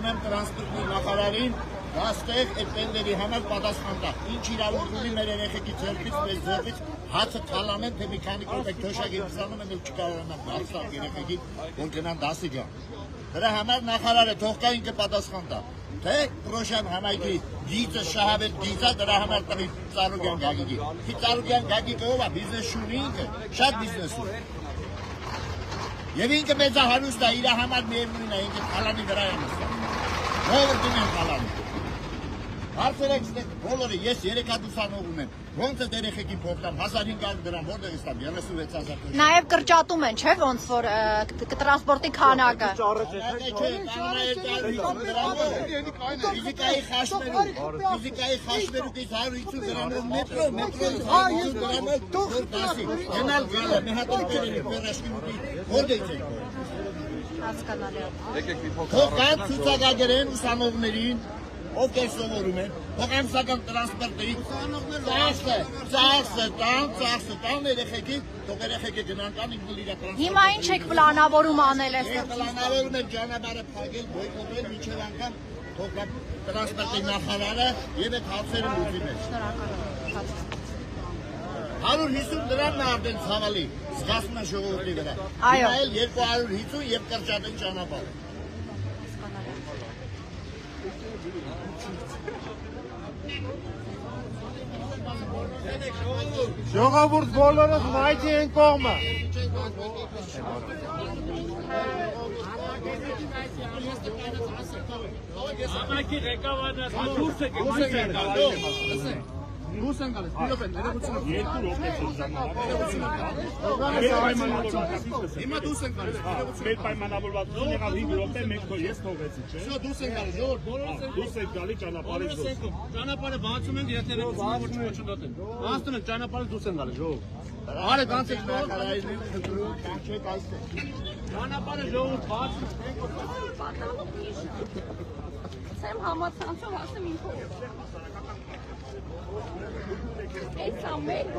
ասում եմ տրանսպորտի նախարարին, դաստեղ այդ տենդերի համար պատասխան տա։ Ինչ իրավունք ունի մեր երեխեքի ձեռքից, մեզ ձեռքից հացը թալանեն, թե մի քանի կոպեկ թոշակի ծանում են ու չկարողանան դարձնել երեխեքին, որ գնան դասի գան։ Դրա համար նախարարը թող կա ինքը պատասխան տա։ Թե Պրոշյան համայնքի գիծը շահավետ գիծա դրա համար տղի Ծառուկյան Գագիկի։ Ի Ծառուկյան Գագիկը ով է, բիզնես ունի ինքը, շատ բիզնես ունի։ Եվ ինքը մեծահարուստ է, իր համար միևնույն է, ինքը թալանի վրա է նստած։ Ո՞վ դիմեն թալանի։ Հարցերեք բոլորը, ես 3 հատ ուսանող ունեմ, ոնց է երեխեքին փոխտամ 1500 դրամ, որտեղ ստամ 36000։ Նաև կրճատում են, չէ՞, ոնց որ տրանսպորտի քանակը։ Ֆիզիկայի խաշմերուկից 150 դրամով մետրոյից 150 դրամով դուր դասի։ Գնալ գալը, մի հատ եկել վերաշկի որտեղ եք։ Հասկանալի է։ Թող կան ցուցակագրեն ուսանողներին, ովքեր սովորում են, թող ամսական տրանսպորտի ծախսը տան երեխեքին, թող երեխեքը գնան տան ինքն իր տրանսպորտը։ Հիմա ինչ եք պլանավորում անել այստեղ։ Պլանավորում ենք ճանապարհը փակել, բոյկոտել մինչև անգամ թող կա տրանսպորտի նախարարը եւ այդ հարցերը լուծի մեր։ Շնորհակալ եմ։ 150 դրամն է արդեն ցավալի, զգացում է ժողովրդի վրա։ Այո։ Հիմա էլ 250 եւ կրճատեն ճանապարհը։ Ժողովուրդ բոլորս մայթի են կողմը։ Համայնքի ղեկավարը դուրս եկեք, Դուրս են գալիս, պիլոպեն, ներողություն։ երկու րոպե Հիմա դուրս են գալիս, մեր պայմանավորվածություն եղավ 5 րոպե, մենք ես թողեցի, չէ՞։ Շո դուրս են գալիս, ժողովուրդ, բոլորս են Դուրս եք գալի ճանապարհից դուրս։ ճանապարհը բացում ենք, եթե որ չոչնդոտեն։ Բացում ենք ճանապարհը դուրս են գալիս, ժողովուրդ։ Արե կանցեք Նախարարին խնդրում, կանչեք այստեղ։ ճանապարհը ժողովուրդ բացում ենք։ Սեմ համացանցով ասեմ ինքով։ Այս ամեն